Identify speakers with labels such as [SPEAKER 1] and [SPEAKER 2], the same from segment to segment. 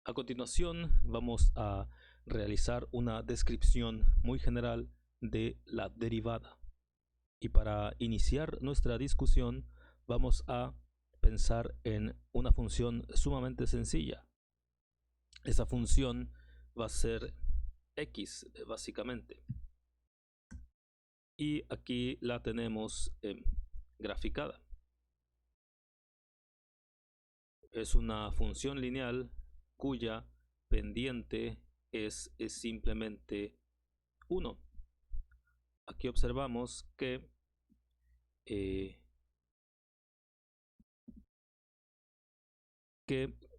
[SPEAKER 1] A continuación vamos a realizar una descripción muy general de la derivada. Y para iniciar nuestra discusión vamos a pensar en una función sumamente sencilla. Esa función va a ser x básicamente. Y aquí la tenemos graficada. Es una función lineal cuya pendiente es simplemente 1. Aquí observamos que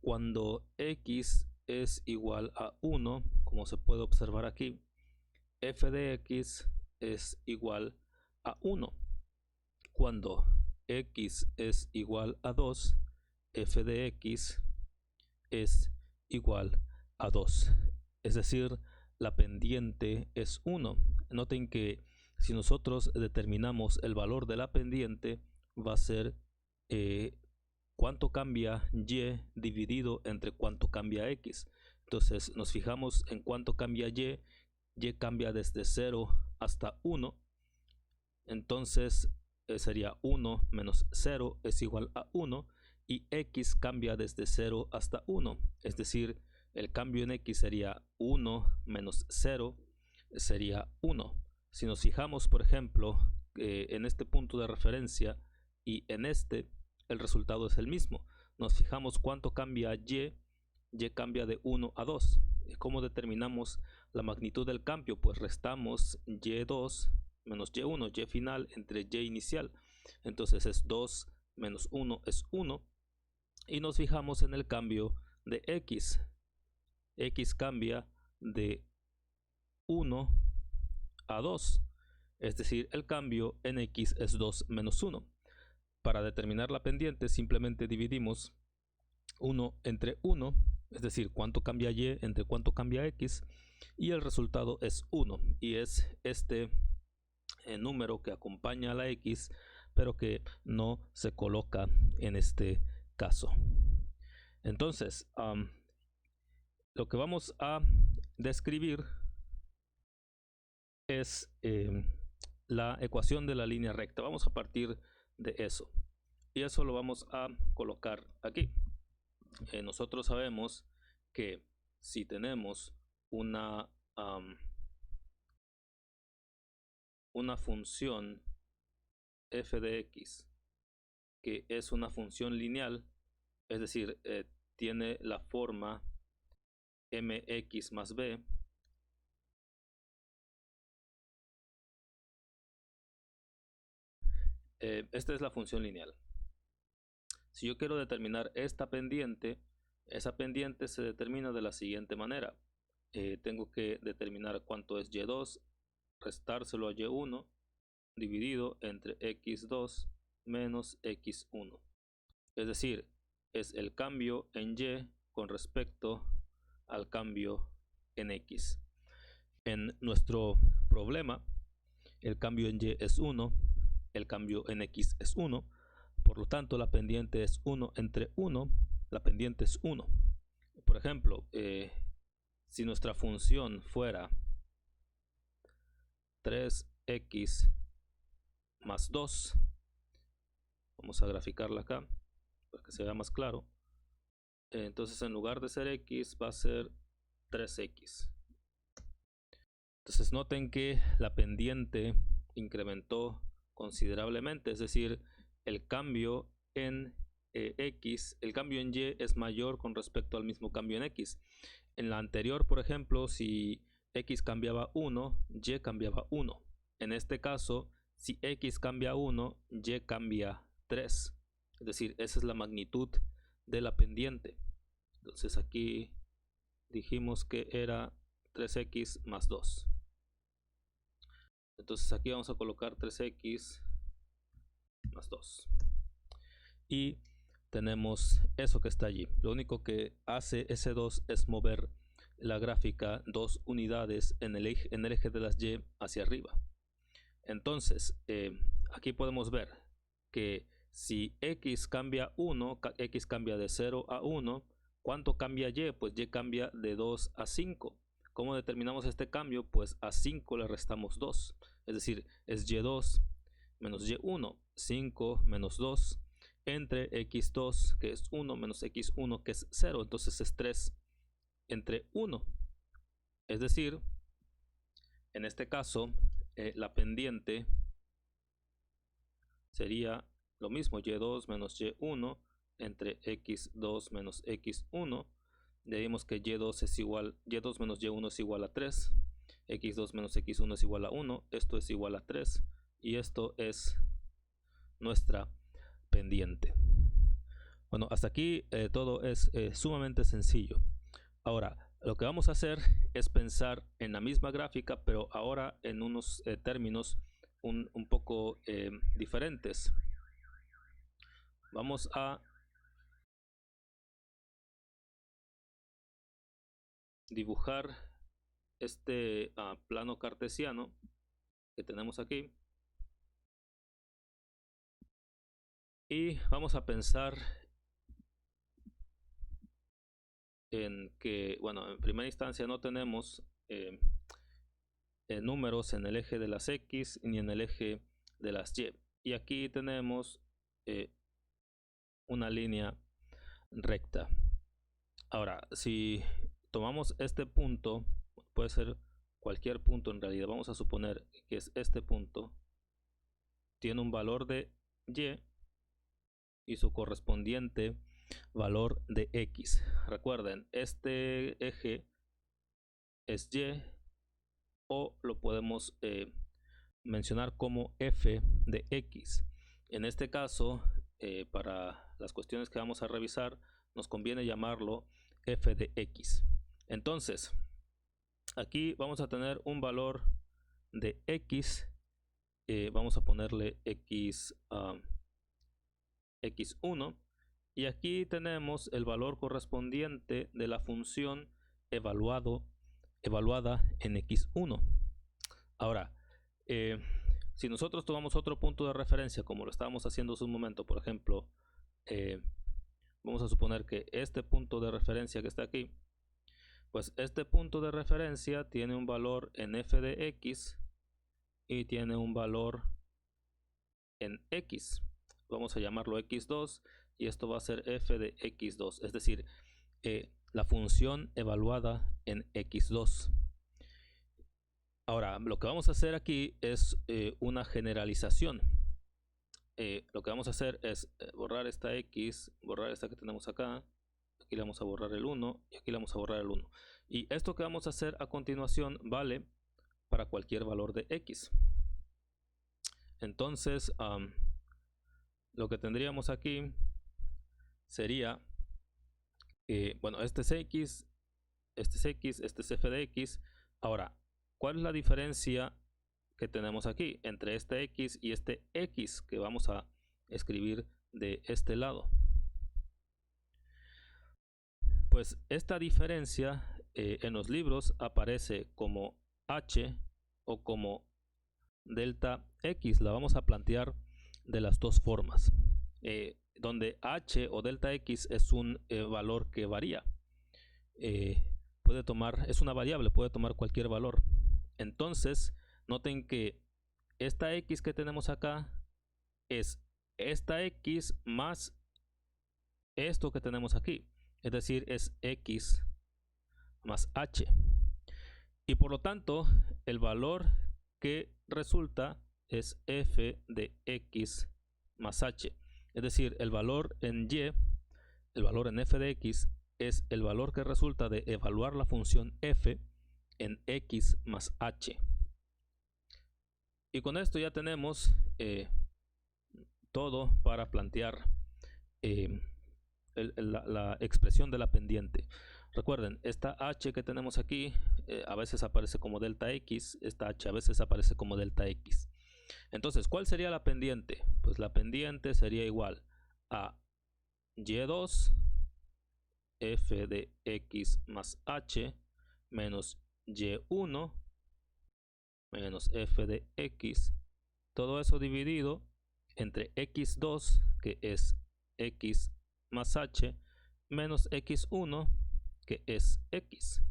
[SPEAKER 1] cuando x es igual a 1, como se puede observar aquí, f de x es igual a 1. Cuando x es igual a 2, f de x es igual a 2. Es decir, la pendiente es 1. Noten que si nosotros determinamos el valor de la pendiente, va a ser cuánto cambia y dividido entre cuánto cambia x. Entonces nos fijamos en cuánto cambia y cambia desde 0 hasta 1. Entonces sería 1 menos 0 es igual a 1 y x cambia desde 0 hasta 1. Es decir, el cambio en x sería 1 menos 0 sería 1. Si nos fijamos, por ejemplo, en este punto de referencia y en este, el resultado es el mismo. Nos fijamos cuánto cambia y cambia de 1 a 2. ¿Cómo determinamos la magnitud del cambio? Pues restamos y2 menos y1, y final entre y inicial. Entonces es 2 menos 1 es 1. Y nos fijamos en el cambio de x. X cambia de 1 a 2. Es decir, el cambio en x es 2 menos 1. Para determinar la pendiente simplemente dividimos 1 entre 1, es decir, cuánto cambia y entre cuánto cambia x, y el resultado es 1, y es este número que acompaña a la x, pero que no se coloca en este caso. Entonces, lo que vamos a describir es la ecuación de la línea recta. Vamos a partir de eso, y eso lo vamos a colocar aquí. Nosotros sabemos que si tenemos una función f de x que es una función lineal, es decir, tiene la forma mx más b, esta es la función lineal. Si yo quiero determinar esta pendiente, esa pendiente se determina de la siguiente manera. Tengo que determinar cuánto es y2, restárselo a y1, dividido entre x2 menos x1. Es decir, es el cambio en y con respecto al cambio en x. En nuestro problema, el cambio en y es 1, el cambio en x es 1, por lo tanto la pendiente es 1 entre 1, la pendiente es 1. Por ejemplo, si nuestra función fuera 3x más 2, vamos a graficarla acá para que se vea más claro. Entonces en lugar de ser x va a ser 3x. Entonces noten que la pendiente incrementó considerablemente, es decir, el cambio en x, el cambio en y es mayor con respecto al mismo cambio en x. En la anterior, por ejemplo, si x cambiaba 1, y cambiaba 1. En este caso, si x cambia 1, y cambia 3. Es decir, esa es la magnitud de la pendiente. Entonces aquí dijimos que era 3x más 2. Entonces aquí vamos a colocar 3x más 2. Y tenemos eso que está allí. Lo único que hace ese 2 es mover la gráfica 2 unidades en el eje de las y hacia arriba. Entonces, aquí podemos ver que si x cambia 1, x cambia de 0 a 1, ¿Cuánto cambia y? Pues y cambia de 2 a 5. ¿Cómo determinamos este cambio? Pues a 5 le restamos 2. Es decir, es y2 menos y1. 5 menos 2 entre x2, que es 1, menos x1, que es 0. Entonces es 3 entre 1. Es decir, en este caso, la pendiente sería lo mismo, y2 menos y1 entre x2 menos x1. Le dimos que y2 es igual, y2 menos y1 es igual a 3, x2 menos x1 es igual a 1, esto es igual a 3 y esto es nuestra pendiente. Bueno, hasta aquí todo es sumamente sencillo. Ahora, lo que vamos a hacer es pensar en la misma gráfica, pero ahora en unos términos un poco diferentes. Vamos a dibujar este plano cartesiano que tenemos aquí y vamos a pensar en que, bueno, en primera instancia no tenemos números en el eje de las X ni en el eje de las Y. Y aquí tenemos una línea recta. Ahora, si tomamos este punto, puede ser cualquier punto en realidad, vamos a suponer que es este punto, tiene un valor de Y y su correspondiente valor de X. Recuerden, este eje es Y o lo podemos mencionar como f de x. En este caso, para las cuestiones que vamos a revisar, nos conviene llamarlo f de x. Entonces, aquí vamos a tener un valor de x, vamos a ponerle x1, y aquí tenemos el valor correspondiente de la función evaluada en x1. Ahora, si nosotros tomamos otro punto de referencia, como lo estábamos haciendo hace un momento, por ejemplo, vamos a suponer que este punto de referencia que está aquí, pues este punto de referencia tiene un valor en f de x y tiene un valor en x. Vamos a llamarlo x2 y esto va a ser f de x2, es decir, la función evaluada en x2. Ahora, lo que vamos a hacer aquí es una generalización. Lo que vamos a hacer es borrar esta x, borrar esta que tenemos acá, aquí le vamos a borrar el 1 y aquí le vamos a borrar el 1. Y esto que vamos a hacer a continuación vale para cualquier valor de x. Entonces, lo que tendríamos aquí sería, bueno, este es x, este es x, este es f de x. Ahora, ¿cuál es la diferencia que tenemos aquí entre este x y este x que vamos a escribir de este lado? Pues esta diferencia en los libros aparece como h o como delta x. La vamos a plantear de las dos formas, donde h o delta x es un valor que varía. Puede tomar, es una variable, puede tomar cualquier valor. Entonces, noten que esta x que tenemos acá es esta x más esto que tenemos aquí. Es decir, es x más h. Y por lo tanto, el valor que resulta es f de x más h. Es decir, el valor en y, el valor en f de x, es el valor que resulta de evaluar la función f en x más h. Y con esto ya tenemos todo para plantear la expresión de la pendiente. Recuerden, esta h que tenemos aquí a veces aparece como delta x, esta h a veces aparece como delta x. Entonces, ¿cuál sería la pendiente? Pues la pendiente sería igual a y2 f de x más h menos y1 menos f de x, todo eso dividido entre x2, que es x más h, menos x1, que es x.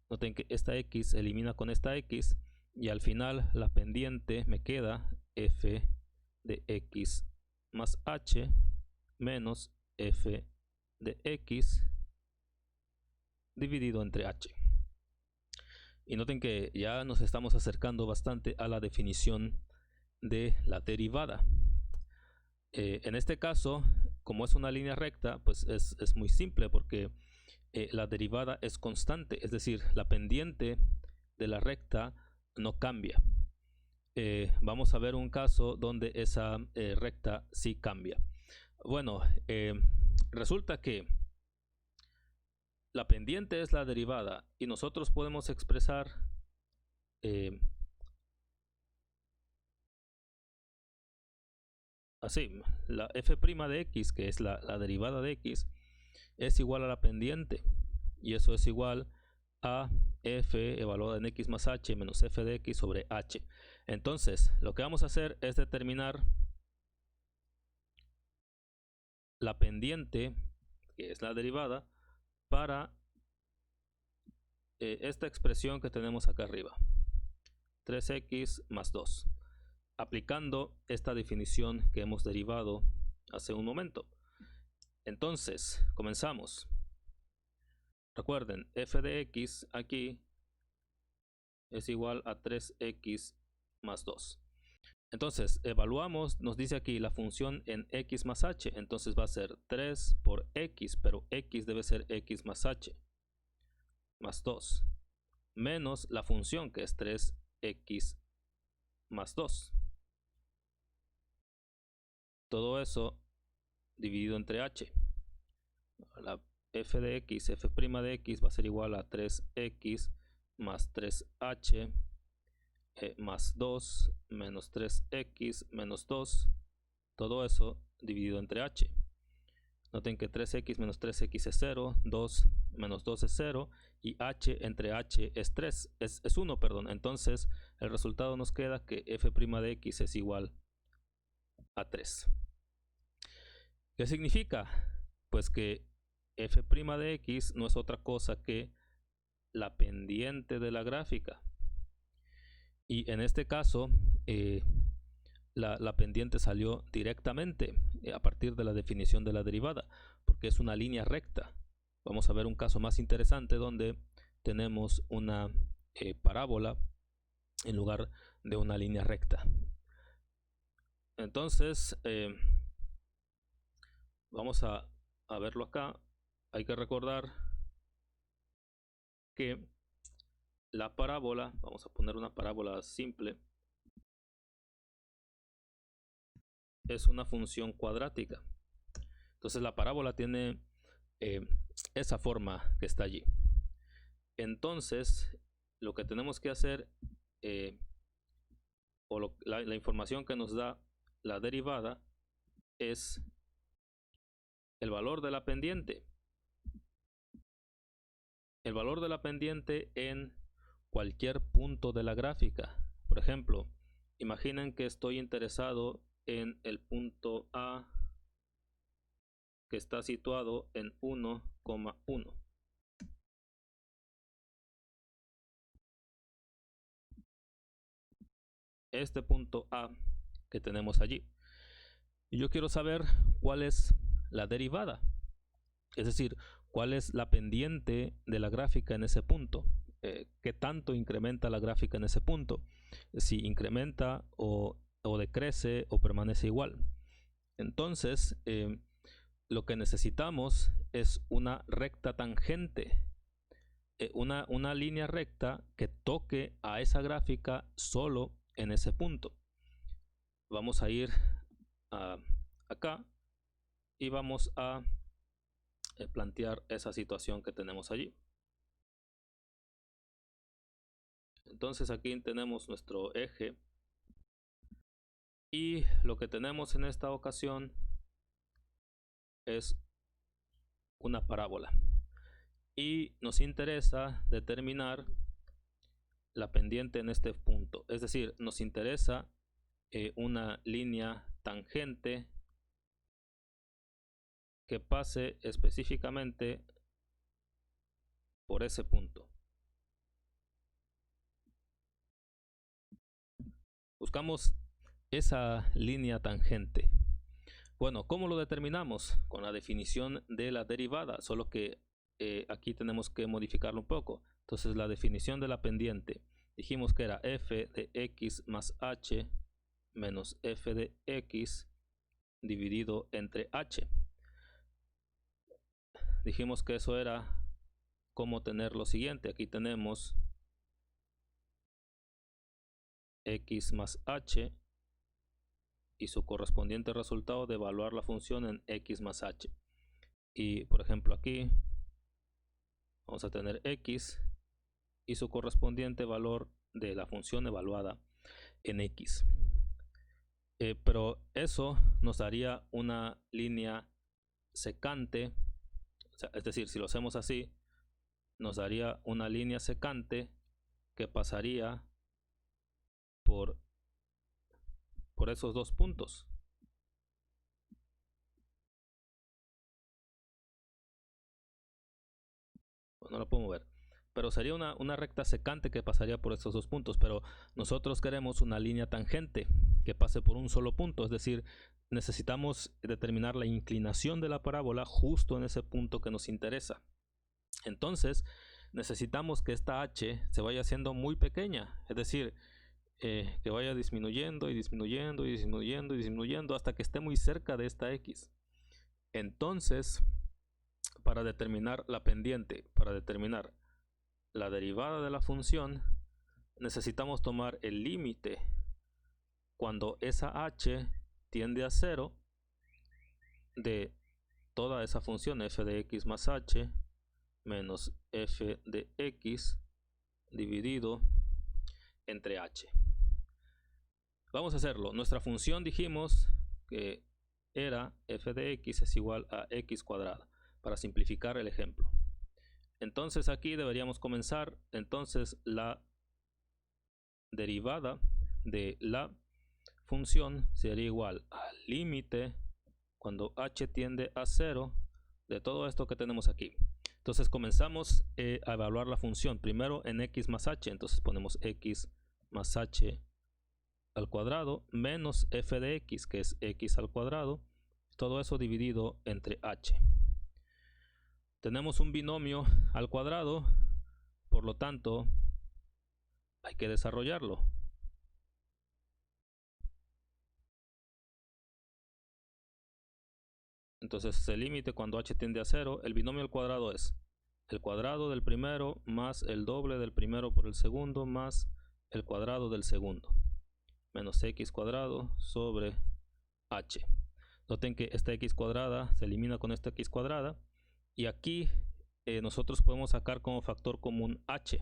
[SPEAKER 1] Noten que esta x se elimina con esta x y al final la pendiente me queda f de x más h menos f de x dividido entre h. Y noten que ya nos estamos acercando bastante a la definición de la derivada. En este caso, como es una línea recta, pues es muy simple porque la derivada es constante, es decir, la pendiente de la recta no cambia. Vamos a ver un caso donde esa recta sí cambia. Bueno, resulta que la pendiente es la derivada y nosotros podemos expresar así, la f' de x, que es la derivada de x, es igual a la pendiente y eso es igual a f evaluada en x más h menos f de x sobre h. Entonces, lo que vamos a hacer es determinar la pendiente, que es la derivada, para esta expresión que tenemos acá arriba, 3x más 2, aplicando esta definición que hemos derivado hace un momento. Entonces, comenzamos. Recuerden, f de x aquí es igual a 3x más 2. Entonces, evaluamos, nos dice aquí la función en x más h, entonces va a ser 3 por x, pero x debe ser x más h, más 2, menos la función que es 3x más 2. Todo eso dividido entre h. La f de x, f' de x va a ser igual a 3x más 3h más 2 menos 3x menos 2, todo eso dividido entre h. Noten que 3x menos 3x es 0, 2 menos 2 es 0 y h entre h es 3, es 1, perdón. Entonces el resultado nos queda que f' de x es igual a 3. ¿Qué significa? Pues que f' de x no es otra cosa que la pendiente de la gráfica. Y en este caso, la pendiente salió directamente a partir de la definición de la derivada, porque es una línea recta. Vamos a ver un caso más interesante donde tenemos una parábola en lugar de una línea recta. Entonces, vamos a verlo acá. Hay que recordar que la parábola, vamos a poner una parábola simple, es una función cuadrática. Entonces la parábola tiene esa forma que está allí. Entonces lo que tenemos que hacer, la información que nos da la derivada, es el valor de la pendiente. El valor de la pendiente en cualquier punto de la gráfica. Por ejemplo, imaginen que estoy interesado en el punto A, que está situado en 1,1. Este punto A que tenemos allí. Y yo quiero saber cuál es la derivada. Es decir, cuál es la pendiente de la gráfica en ese punto. ¿Qué tanto incrementa la gráfica en ese punto? Si incrementa o decrece o permanece igual. Entonces, lo que necesitamos es una recta tangente. Una línea recta que toque a esa gráfica solo en ese punto. Vamos a ir acá y vamos a plantear esa situación que tenemos allí. Entonces aquí tenemos nuestro eje y lo que tenemos en esta ocasión es una parábola y nos interesa determinar la pendiente en este punto, es decir, nos interesa una línea tangente que pase específicamente por ese punto. Buscamos esa línea tangente. Bueno, ¿cómo lo determinamos? Con la definición de la derivada, solo que aquí tenemos que modificarlo un poco. Entonces la definición de la pendiente, dijimos que era f de x más h menos f de x dividido entre h. Dijimos que eso era como tener lo siguiente. Aquí tenemos x más h y su correspondiente resultado de evaluar la función en x más h. Y por ejemplo aquí vamos a tener x y su correspondiente valor de la función evaluada en x. Pero eso nos daría una línea secante, o sea, es decir, si lo hacemos así, nos daría una línea secante que pasaría por esos dos puntos. No lo puedo mover, pero sería una recta secante que pasaría por estos dos puntos, pero nosotros queremos una línea tangente que pase por un solo punto, es decir, necesitamos determinar la inclinación de la parábola justo en ese punto que nos interesa. Entonces necesitamos que esta h se vaya haciendo muy pequeña, es decir, que vaya disminuyendo y disminuyendo y disminuyendo y disminuyendo hasta que esté muy cerca de esta x. Entonces, para determinar la pendiente, para determinar la derivada de la función, necesitamos tomar el límite cuando esa h tiende a 0 de toda esa función f de x más h menos f de x dividido entre h. Vamos a hacerlo. Nuestra función dijimos que era f de x es igual a x cuadrada, para simplificar el ejemplo. Entonces aquí deberíamos comenzar. Entonces la derivada de la función sería igual al límite cuando h tiende a 0 de todo esto que tenemos aquí. Entonces comenzamos a evaluar la función primero en x más h. Entonces ponemos x más h al cuadrado menos f de x, que es x al cuadrado, todo eso dividido entre h. Tenemos un binomio al cuadrado, por lo tanto hay que desarrollarlo. Entonces el límite cuando h tiende a 0, el binomio al cuadrado es el cuadrado del primero más el doble del primero por el segundo más el cuadrado del segundo, menos x cuadrado sobre h. Noten que esta x cuadrada se elimina con esta x cuadrada y aquí nosotros podemos sacar como factor común h.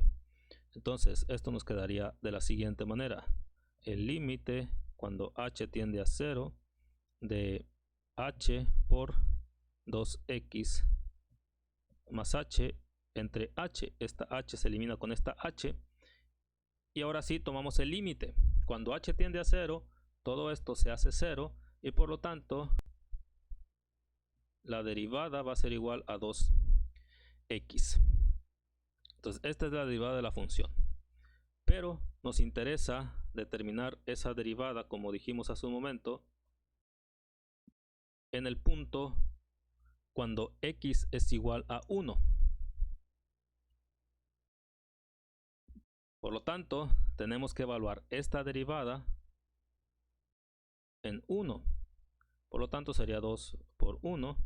[SPEAKER 1] Entonces esto nos quedaría de la siguiente manera: el límite cuando h tiende a 0 de h por 2x más h entre h. Esta h se elimina con esta h. Y ahora sí tomamos el límite. Cuando h tiende a 0, todo esto se hace 0 y por lo tanto la derivada va a ser igual a 2x. Entonces esta es la derivada de la función. Pero nos interesa determinar esa derivada, como dijimos hace un momento, en el punto cuando x es igual a 1. Por lo tanto, tenemos que evaluar esta derivada en 1. Por lo tanto, sería 2 por 1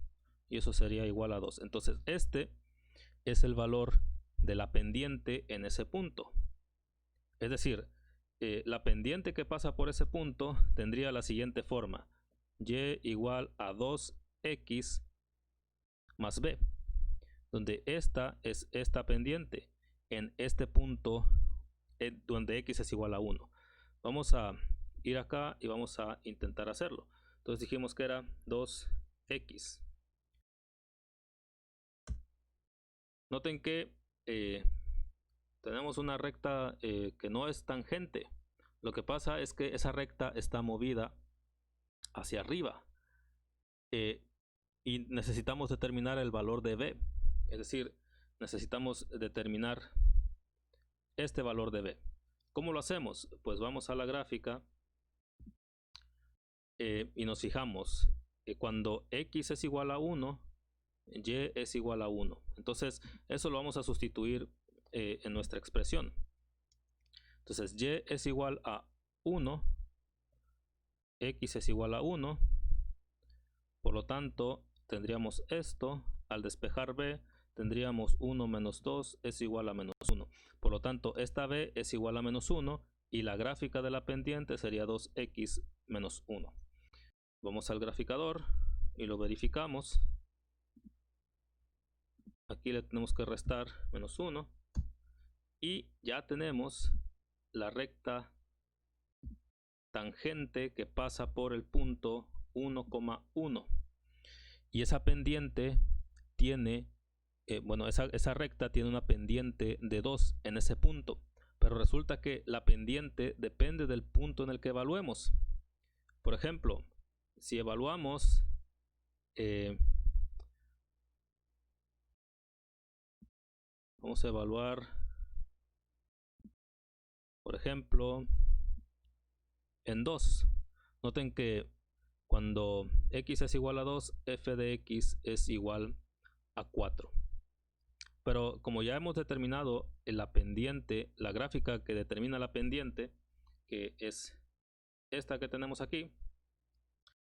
[SPEAKER 1] y eso sería igual a 2. Entonces, este es el valor de la pendiente en ese punto. Es decir, la pendiente que pasa por ese punto tendría la siguiente forma: y igual a 2x más b, donde esta es esta pendiente en este punto donde x es igual a 1. Vamos a ir acá y vamos a intentar hacerlo. Entonces dijimos que era 2x. Noten que tenemos una recta que no es tangente. Lo que pasa es que esa recta está movida hacia arriba. y necesitamos determinar el valor de b, es decir, necesitamos determinar este valor de b. ¿Cómo lo hacemos? Pues vamos a la gráfica y nos fijamos cuando x es igual a 1, y es igual a 1. Entonces eso lo vamos a sustituir en nuestra expresión. Entonces y es igual a 1, x es igual a 1, por lo tanto tendríamos esto, al despejar b tendríamos 1 menos 2 es igual a menos 1. Por lo tanto esta b es igual a menos 1 y la gráfica de la pendiente sería 2x menos 1. Vamos al graficador y lo verificamos. Aquí le tenemos que restar menos 1 y ya tenemos la recta tangente que pasa por el punto 1,1 y esa pendiente tiene, esa recta tiene una pendiente de 2 en ese punto, pero resulta que la pendiente depende del punto en el que evaluemos. Por ejemplo, si evaluamos vamos a evaluar, por ejemplo, en 2. Noten que cuando x es igual a 2, f de x es igual a 4. Pero como ya hemos determinado la pendiente, la gráfica que determina la pendiente, que es esta que tenemos aquí,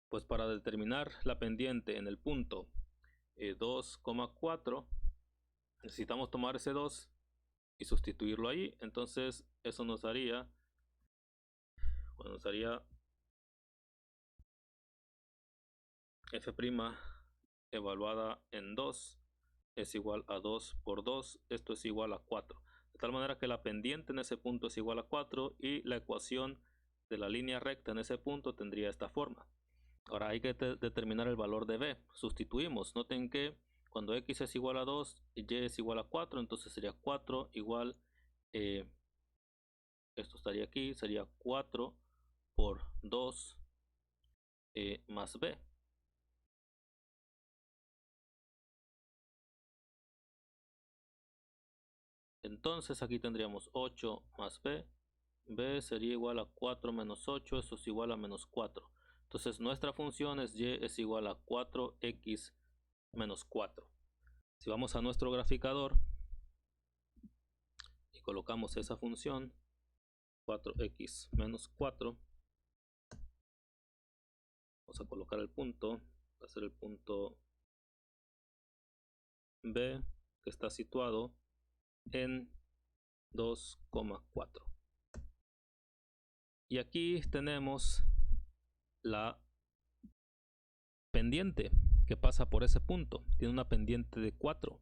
[SPEAKER 1] pues para determinar la pendiente en el punto 2,4, necesitamos tomar ese 2 y sustituirlo ahí. Entonces eso nos daría, f' evaluada en 2 es igual a 2 por 2, esto es igual a 4. De tal manera que la pendiente en ese punto es igual a 4 y la ecuación de la línea recta en ese punto tendría esta forma. Ahora hay que determinar el valor de b. Sustituimos. Noten que cuando x es igual a 2 y y es igual a 4, entonces sería 4 igual, esto estaría aquí, sería 4 por 2 más b. Entonces aquí tendríamos 8 más b. b sería igual a 4 menos 8, eso es igual a menos 4. Entonces nuestra función es y es igual a 4x menos 4. Si vamos a nuestro graficador y colocamos esa función, 4x menos 4, vamos a colocar el punto, va a ser el punto B, que está situado en 2,4. Y aquí tenemos la pendiente que pasa por ese punto. Tiene una pendiente de 4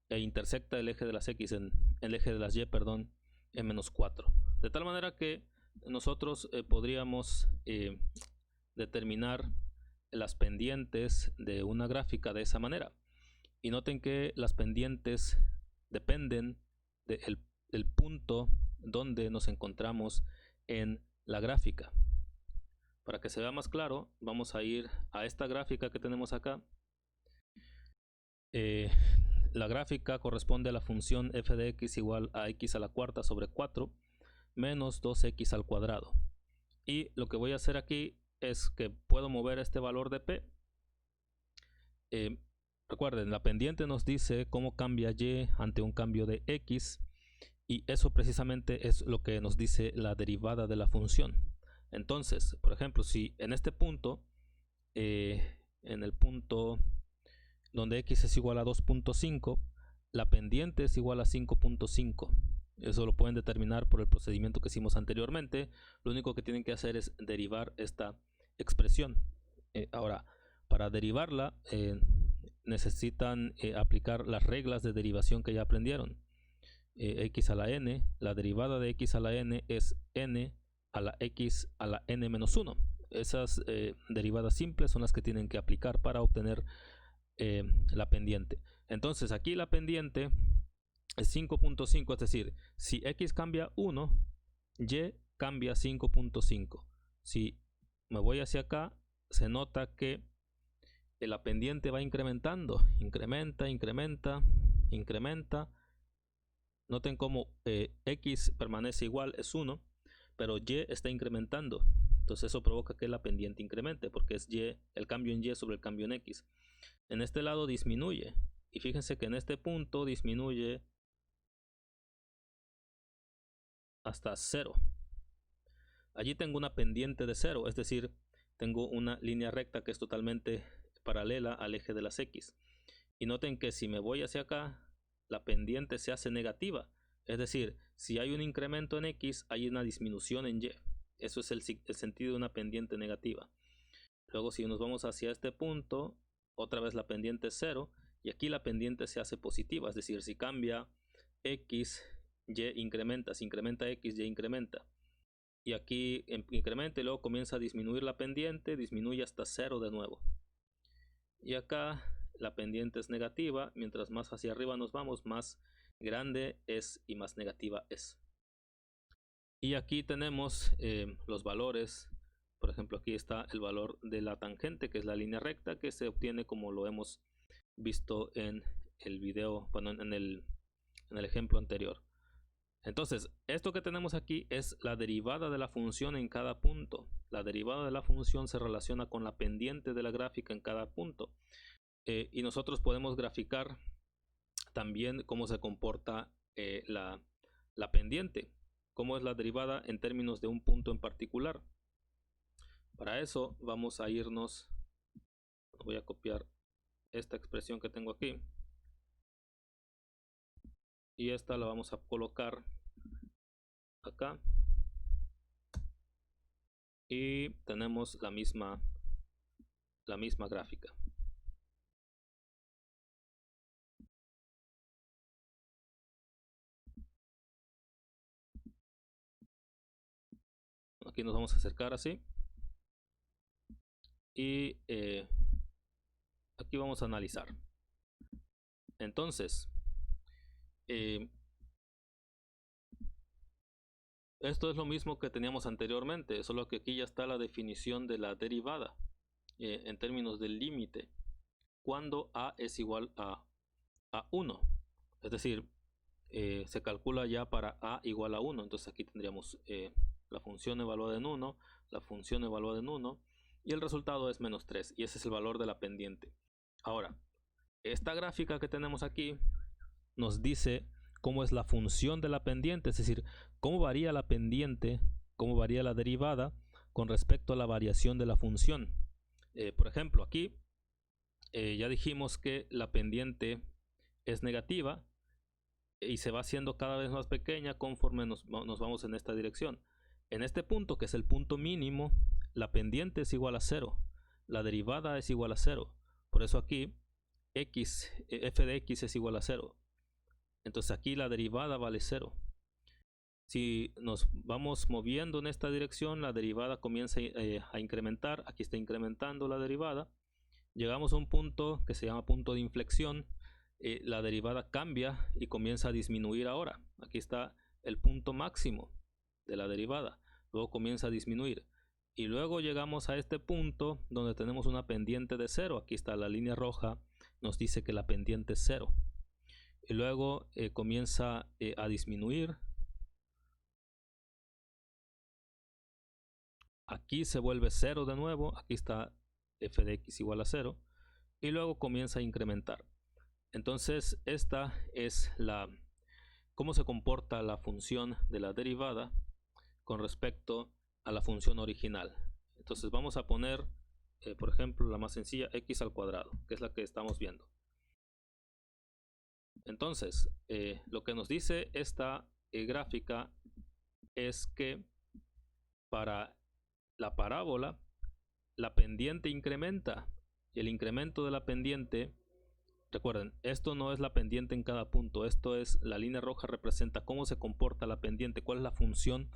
[SPEAKER 1] e intersecta el eje de las x en el eje de las y, perdón, en menos 4. De tal manera que nosotros podríamos determinar las pendientes de una gráfica de esa manera. Y noten que las pendientes dependen del punto donde nos encontramos en la gráfica. Para que se vea más claro, vamos a ir a esta gráfica que tenemos acá. La gráfica corresponde a la función f de x igual a x a la cuarta sobre 4 menos 2x al cuadrado. Y lo que voy a hacer aquí es que puedo mover este valor de p. Recuerden, la pendiente nos dice cómo cambia y ante un cambio de x, y eso precisamente es lo que nos dice la derivada de la función. Entonces, por ejemplo, si en este punto, en el punto donde x es igual a 2.5, la pendiente es igual a 5.5. Eso lo pueden determinar por el procedimiento que hicimos anteriormente. Lo único que tienen que hacer es derivar esta expresión. Ahora, para derivarla, necesitan aplicar las reglas de derivación que ya aprendieron. X a la n, la derivada de x a la n es n a la x a la n menos 1. Esas derivadas simples son las que tienen que aplicar para obtener la pendiente. Entonces aquí la pendiente es 5.5, es decir, si x cambia 1, y cambia 5.5. Si me voy hacia acá, se nota que la pendiente va incrementando, incrementa. Noten cómo X permanece igual, es 1, pero Y está incrementando. Entonces eso provoca que la pendiente incremente, porque es Y, el cambio en Y sobre el cambio en X. En este lado disminuye, y fíjense que en este punto disminuye hasta 0. Allí tengo una pendiente de 0, es decir, tengo una línea recta que es totalmente paralela al eje de las X. Y noten que si me voy hacia acá, la pendiente se hace negativa. Es decir, si hay un incremento en X, hay una disminución en Y. Eso es el sentido de una pendiente negativa. Luego si nos vamos hacia este punto, otra vez la pendiente es 0. Y aquí la pendiente se hace positiva. Es decir, si cambia X, Y incrementa. Si incrementa X, Y incrementa. Y aquí incrementa y luego comienza a disminuir la pendiente. Disminuye hasta 0 de nuevo. Y acá la pendiente es negativa. Mientras más hacia arriba nos vamos, más grande es y más negativa es. Y aquí tenemos los valores. Por ejemplo, aquí está el valor de la tangente, que es la línea recta, que se obtiene como lo hemos visto en el video, bueno, en el ejemplo anterior. Entonces, esto que tenemos aquí es la derivada de la función en cada punto. La derivada de la función se relaciona con la pendiente de la gráfica en cada punto. Y nosotros podemos graficar también cómo se comporta la pendiente, cómo es la derivada en términos de un punto en particular. Para eso vamos a irnos, voy a copiar esta expresión que tengo aquí y esta la vamos a colocar acá y tenemos la misma gráfica. Aquí nos vamos a acercar así y aquí vamos a analizar. Entonces esto es lo mismo que teníamos anteriormente, solo que aquí ya está la definición de la derivada en términos del límite cuando a es igual a 1. Es decir, se calcula ya para a igual a 1. Entonces aquí tendríamos la función evaluada en 1, la función evaluada en 1 y el resultado es menos 3 y ese es el valor de la pendiente. Ahora, esta gráfica que tenemos aquí nos dice cómo es la función de la pendiente, es decir, cómo varía la pendiente, cómo varía la derivada con respecto a la variación de la función. Por ejemplo, aquí ya dijimos que la pendiente es negativa y se va haciendo cada vez más pequeña conforme nos vamos en esta dirección. En este punto, que es el punto mínimo, la pendiente es igual a 0, la derivada es igual a 0. Por eso aquí f de x es igual a 0. Entonces aquí la derivada vale 0. Si nos vamos moviendo en esta dirección, la derivada comienza a incrementar. Aquí está incrementando la derivada. Llegamos a un punto que se llama punto de inflexión. La derivada cambia y comienza a disminuir ahora. Aquí está el punto máximo de la derivada. Luego comienza a disminuir. Y luego llegamos a este punto donde tenemos una pendiente de 0. Aquí está la línea roja. Nos dice que la pendiente es 0. Y luego comienza a disminuir. Aquí se vuelve 0 de nuevo. Aquí está f de x igual a 0. Y luego comienza a incrementar. Entonces esta es cómo se comporta la función de la derivada con respecto a la función original. Entonces vamos a poner, por ejemplo, la más sencilla, x al cuadrado, que es la que estamos viendo. Entonces, lo que nos dice esta gráfica es que para la parábola, la pendiente incrementa. Y el incremento de la pendiente, recuerden, esto no es la pendiente en cada punto. Esto es, la línea roja representa cómo se comporta la pendiente, cuál es la función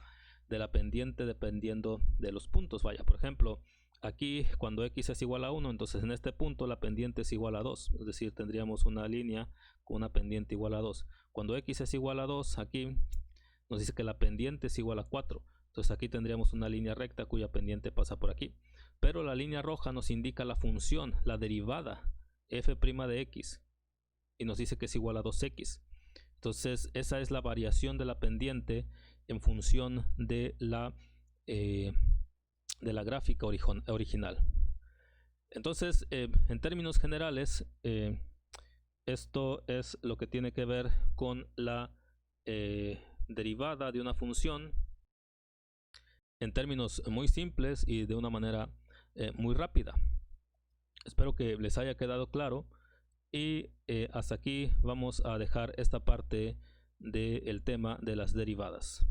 [SPEAKER 1] de la pendiente dependiendo de los puntos. Vaya, por ejemplo, aquí cuando x es igual a 1, entonces en este punto la pendiente es igual a 2. Es decir, tendríamos una línea con una pendiente igual a 2. Cuando x es igual a 2, aquí nos dice que la pendiente es igual a 4. Entonces aquí tendríamos una línea recta cuya pendiente pasa por aquí. pero la línea roja nos indica la función, la derivada f' de x, y nos dice que es igual a 2x. Entonces esa es la variación de la pendiente en función de la gráfica original. Entonces, en términos generales, esto es lo que tiene que ver con la derivada de una función en términos muy simples y de una manera muy rápida. Espero que les haya quedado claro, y hasta aquí vamos a dejar esta parte del tema de las derivadas.